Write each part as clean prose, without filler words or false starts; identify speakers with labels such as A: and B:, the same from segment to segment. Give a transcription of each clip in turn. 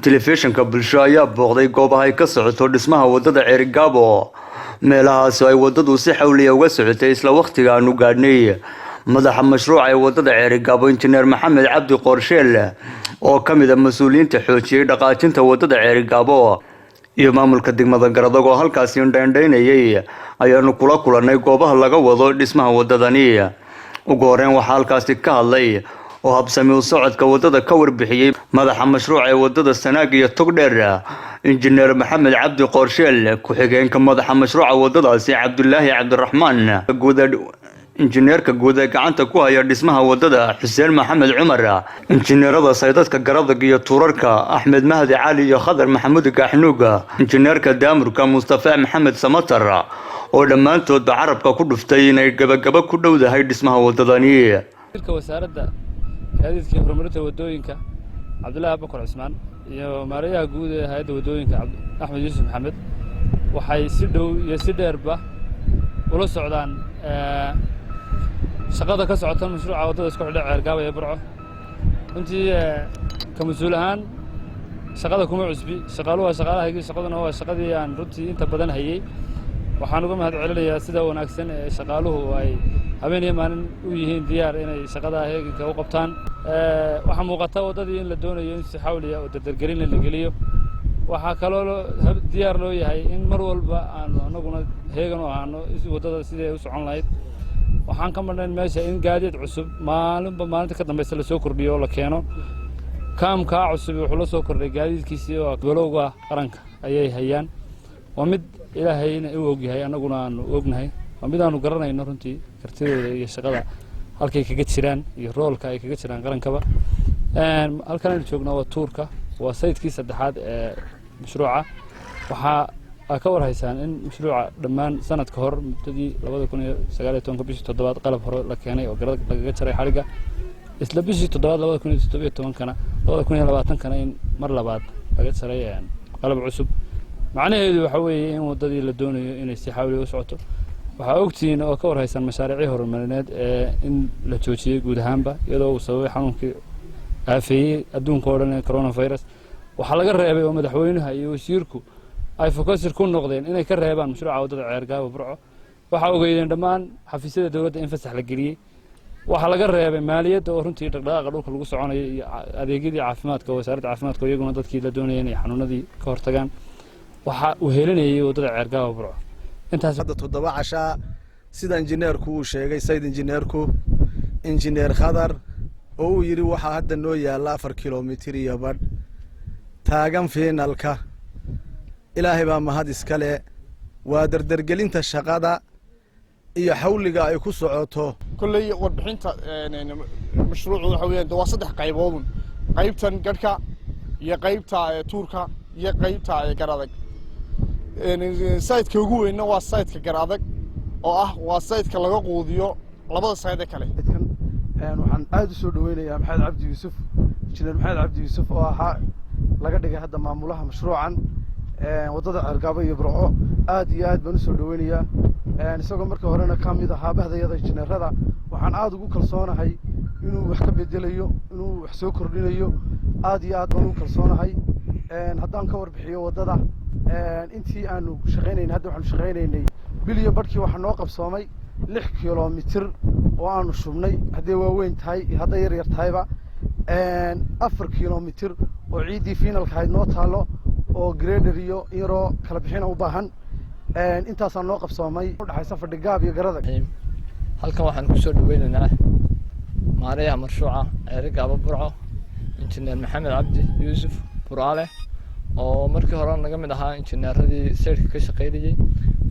A: telefishinka bulsho ayaa booqday goobaha ay ka socoto dhismaha wadada Ceerigaabo meelahaas ay wadadu si xawliya uga socotay isla waqtiga aanu gaadhnay madaxa mashruuca ee wadada Ceerigaabo injineer Maxamed Cabdi Qorsheel oo kamid ah mas'uuliyiinta xoojiyay dhaqaajinta wadada Ceerigaabo iyo maamulka degmada Garadog oo halkaas indhaynayay ayaanu kula kulanay goobaha laga wado dhismaha wadadani ugu horreyn waxa halkaas ka hadlay oo habsami u socodka wadada ka warbixiyay madaxa mashruuca ee wadada Sanaag iyo Togdheer injineer Maxamed Cabdi Qorsheel ku xigeenka madaxa mashruuca wadadaasi Cabdullaahi Cabdiraxmaan injineerka guud ee gacanta ku haya dhismaha wadada Xuseen Maxamed Cumar injineerada saydadka Garadog iyo Tuurarka Axmed Mahdi Cali iyo Khadar Maxamuud Gaaxnuuga injineerka Daamurka Mustafa Maxamed Samatar oo dhamaantood carabka ku dhuftay inay gabagaba ku dhowdahay dhismaha wadadani
B: wasaaradda gaadiidka horumarinta wadooyinka Cabdullaahi Bakar Cismaan iyo maarayaha guud ee hay'adda wadooyinka Axmed Yuusuf Maxamed waxay si dhow iyo si dheerba ula socdaan shaqada ka socota mashruuca wadada isku xidha Ceerigaabo ee Burco intii ka mas'uul ahaan shaqada kuma cusbi shaqaaluhu waa shaqaalahaygii shaqaduna waa shaqadii aan runtii inta badan hayay waxaan uga mahad celinayaa sida wanaagsan ee shaqaaluhu ay habeen iyo maalin u yihiin diyaar inay shaqada heeganka u qabtaan waxa muuqata wadadii in la doonayo in si xawliya oo dardargelin la geliyo waxa kaloo diyaar loo yahay in mar walba aan anaguna heegan u ahaano wadada sidii ay u socon lahayd waxaan ka marnay meesha in gaadiid cusub maalinta ka dambaysa la soo kordhiyo oo la keeno kaamka cusub wuxuu la soo kordhay gaadiidkiisii oo golowga qaranka ayay hayaan waa mid ilaahayna uu og yahay anaguna aan ognahay waa mid aanu garanayno runtii kartidooda iyo shaqada halkay kaga jiraan iyo roolka ay kaga jiraan qarankaba halkan aynu joogno waa tuurka waa saydkii saddexaad ee mashruuca waxaa ka warhaysaan in mashruuca dhammaan sanad ka hor muddadii 2019 bishii 7 qalab hore la keenay oo Garadog lagaga jaray xariga isla bishii 7 2017 kana 2020 kana in mar labaad laga jaray qalab cusub macnaheedu waxa weeye in wadadii la doonayo inay si xawli u socoto waxa ogtiin oo ka warhaysan mashaariic horumarineed ee in la joojiyay guud ahaanba iyadoo uu sababay xanuunkii aafeeyay adduunka oo dhan ee coronavirus waxa laga reebay oo madaxweynaha iyo wasiirku ay focusir ku noqdeen inay ka reebaan mashruuca wadada Ceerigaabo Burco waxa ogeeyeen dhammaan xafiisyada dawladda in fasax la geliyay waxa laga reebay maaliyadda oo runtii dhaqdhaqaaqa dhulka lagu soconayo iyo adeegyadii caafimaadka wasaaradda caafimaadka iyaguna dadkii la doonayay inay xanuunadii ka hortagaan waxa uu helinayay wadada Ceerigaabo Burco intaas
C: hadda 7 casha sida injineerku uu sheegay sayd injineerku injineer Khadar oo uu yiri waxa hadda noo yaala 4 kilomitir iyo badh taagan finalka ilaahay baa mahad iskale waa dardargelinta shaqada iyo xawliga ay ku socoto
D: kullay warbixinta mashruucu waxa weeyaan waa 3 qaybood qaybtan gadhka iyo qaybta tuurka iyo qaybta Garadog sayidka ugu weyn waa sayidka Garadog oo waa sayidka laga quudiyo labada sayid kale
E: waxaan aad u soo dhaweynayaa Maxamed Cabdi Yuusuf injineer Maxamed Cabdi Yuusuf oo ahaa laga dhigay hadda maamulaha mashruucan wadada Ceerigaabo iyo Burco aad iyo aad baan u soo dhaweynayaa isagoo markii horena ka mid ahaa bahdayada injineerada waxaan aad ugu kalsoonahay inuu wax ka bedelayo inuu wax soo kordhinayo aad iyo aad baan ugu kalsoonahay haddaan ka warbixiyo wadada intii aanu shaqeynaynay hadda waxaanu shaqeynaynay biliyo badhkii waxa noo qabsoomay 6 kilomitir oo aanu shubnay haddii waaweyn tahay hadda yar tahayba 4 kilomitir oo ciidii finalka ahayd noo taalo oo grader iyo yaro kala bixin u baahan intaas aan noo qabsoomay u dhaxaysa Fadhigaab iyo Garadog
F: halkan waxaan ku soo dhaweynaynaa maarayaha mashruuca Ceerigaabo Burco injineer Maxamed Cabdi Yuusuf Buraale oo markii hore naga mid ahaa injineeradii saydka ka shaqeynayay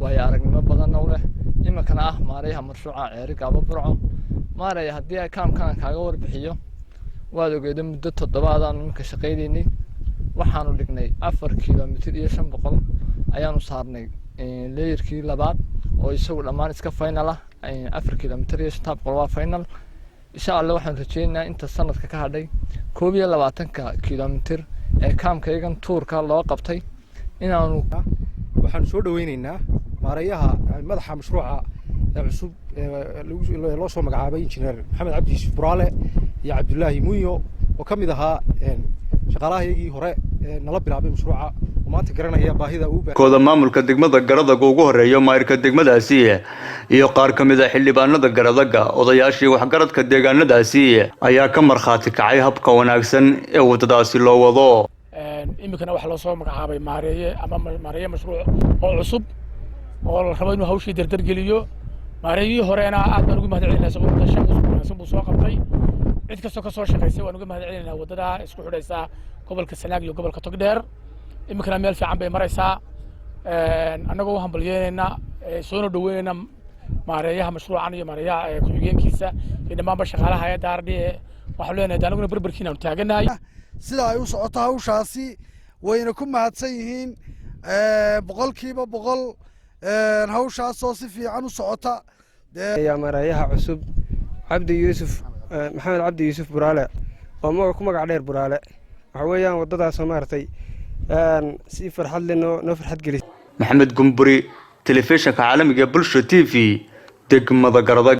F: waayo aragnimo badan oo leh imakana maarayaha mashruuca Ceerigaabo Burco maaraya haddii ay kaamkan kaaga warbixiyo waad ogeeday muddo 7 aan ka shaqeynaynay waxaanu dhignay 4 kilomitir iyo 500 ayaanu saarnay leeyirkii labaad oo isagu dhammaan iska final ah 4 kilomitir iyo 500 waa final insha Allah waxaan rajeynayaa inta sanadka ka hadhay 22 kilomitir ee kaamkaygan tuurka loo qabtay inaanu
E: waxaan soo dhaweynaynaa maarayaha madaxa mashruuca cusub loo soo magacaabay injineer Maxamed Cabdi Yuusuf Buraale iyo Cabdullaahi Muuyo oo kamid ahaa shaqaalahaygii hore nala bilaabay mashruuca oo maanta garanaya baahida uu baahan
A: kooda maamulka degmada Garadag ugu horeeyo maayirka degmadaasi iyo qaar ka mid ah xildhibaanada Garadaga odayaashii waxgaradka deegaanadaasi ayaa ka marxaati kacay habka wanaagsan ee wadadaasi loo wado
G: imikana waxa loo soo magacaabay maareeye mashruuc oo cusub oo la rabo inuu hawshii dardar geliyo maareeyihii horeena aad baan ugu mahadcelinayaa shaqada buu soo qabtay cid kastoo ka soo shaqaysay waan uga mahadcelinayaa wadada isku xidhaysa gobolka Sanaag iyo gobolka Togdheer imikana meel fiican bay maraysaa annagoo u hambalyeynayna soo dhaweynayna maareeyaha mashruucan iyo maareeyaha ku-xigeenkiisa iyo dhammaanba shaqaalaha hay'adda RDA waxaan leenahay anaguna barbarkiina aan taaganahay
H: sida ay u socoto hawshaasi wayna ku mahadsan yihiin boqolkiiba boqol hawshaasoo si fiican u socota
I: يا مريها عصب عبد يوسف محمد عبد يوسف براله وما كم قاعدير براله حويان وضدها سمارتي سي فرحت لنا نفرحت جلس
A: محمد قنبري تلفزيون عالمي بلشو TV دق مذا